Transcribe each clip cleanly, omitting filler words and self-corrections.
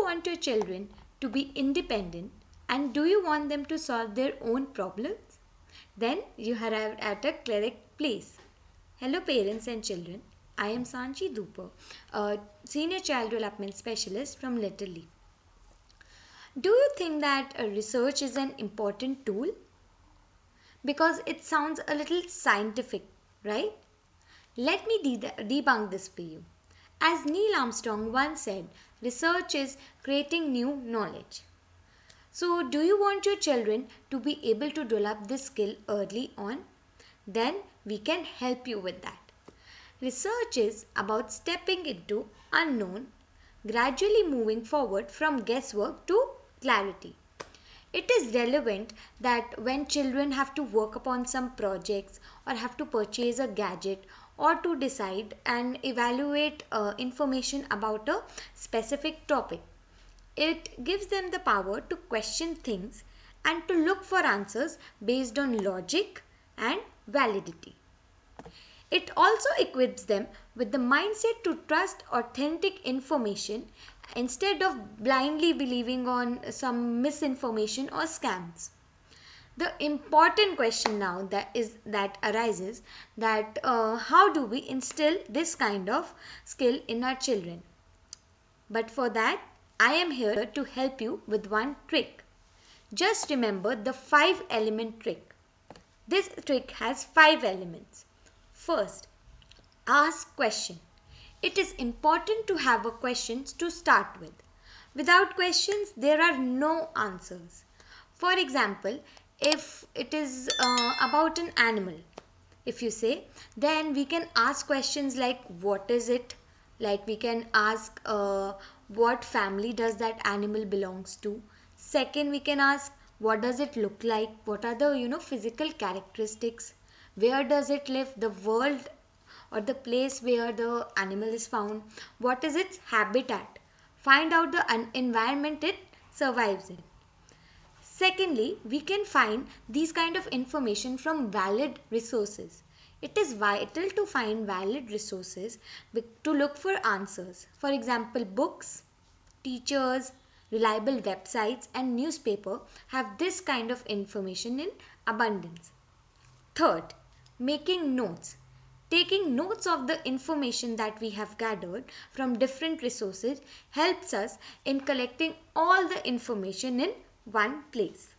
want your children to be independent and do you want them to solve their own problems? Then you arrived at a correct place. Hello parents and children, I am Sanchi Dhupar, a Senior Child Development Specialist from Little Leaf. Do you think that research is an important tool? Because it sounds a little scientific, right? Let me debunk this for you. As Neil Armstrong once said, research is creating new knowledge. So, do you want your children to be able to develop this skill early on? Then we can help you with that. Research is about stepping into unknown, gradually moving forward from guesswork to clarity. It is relevant that when children have to work upon some projects or have to purchase a gadget or to decide and evaluate information about a specific topic, it gives them the power to question things and to look for answers based on logic and validity. It also equips them with the mindset to trust authentic information instead of blindly believing on some misinformation or scams. The important question now that arises that how do we instill this kind of skill in our children? But for that, I am here to help you with one trick. Just remember the 5-element trick. This trick has 5 elements. First, ask question. It is important to have a questions to start with. Without questions, there are no answers. For example, if it is about an animal, if you say, then we can ask questions like what is it? Like we can ask what family does that animal belongs to. Second, we can ask what does it look like? What are the physical characteristics? Where does it live? The world or the place where the animal is found. What is its habitat? Find out the environment it survives in. Secondly, we can find these kind of information from valid resources. It is vital to find valid resources to look for answers. For example, books, teachers, reliable websites and newspaper have this kind of information in abundance. Third, making notes. Taking notes of the information that we have gathered from different resources helps us in collecting all the information in one place.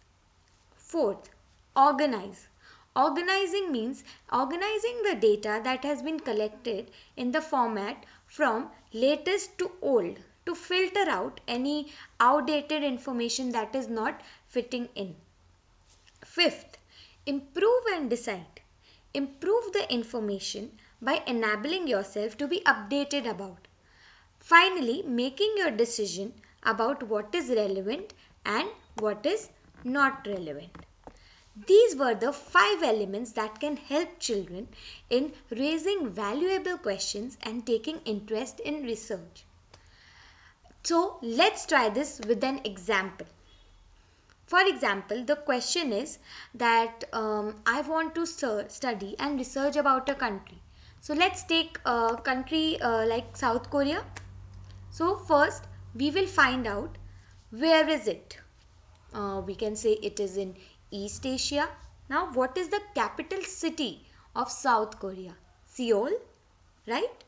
Fourth, organize. Organizing means organizing the data that has been collected in the format from latest to old to filter out any outdated information that is not fitting in. Fifth, improve and decide. Improve the information by enabling yourself to be updated about. Finally, making your decision about what is relevant and what is not relevant. These were the 5 elements that can help children in raising valuable questions and taking interest in research. So, let's try this with an example. For example, the question is that I want to study and research about a country. So let's take a country like South Korea. So first we will find out where is it. We can say it is in East Asia. Now what is the capital city of South Korea? Seoul, right?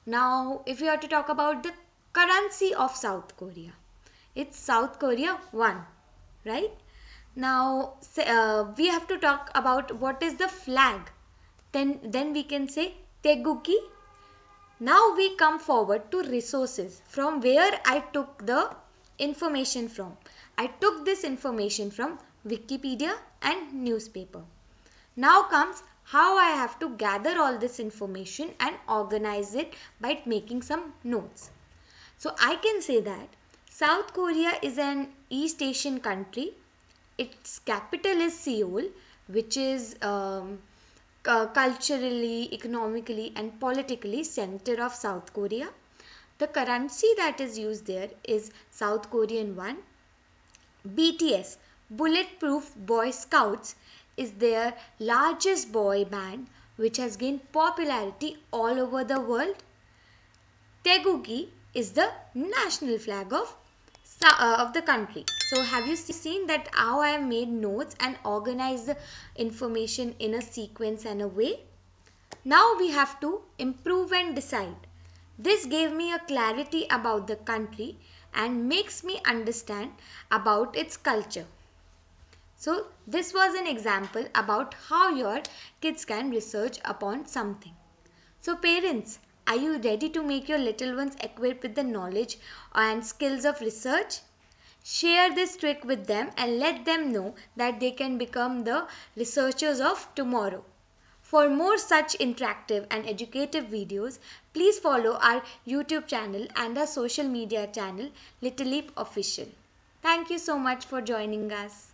Now if we are to talk about the currency of South Korea, it's South Korea won. Right? Now we have to talk about what is the flag. Then we can say Teguki. Now we come forward to resources from where I took the information from. I took this information from Wikipedia and newspaper. Now comes how I have to gather all this information and organize it by making some notes. So I can say that South Korea is an East Asian country. Its capital is Seoul, which is culturally, economically and politically center of South Korea. The currency that is used there is South Korean won. BTS, Bulletproof Boy Scouts, is their largest boy band which has gained popularity all over the world. Teguki is the national flag of of the country. So have you seen that how I have made notes and organized the information in a sequence and a way? Now we have to improve and decide. This gave me a clarity about the country and makes me understand about its culture. So this was an example about how your kids can research upon something. So parents, are you ready to make your little ones equipped with the knowledge and skills of research? Share this trick with them and let them know that they can become the researchers of tomorrow. For more such interactive and educative videos, please follow our YouTube channel and our social media channel, Little Leap Official. Thank you so much for joining us.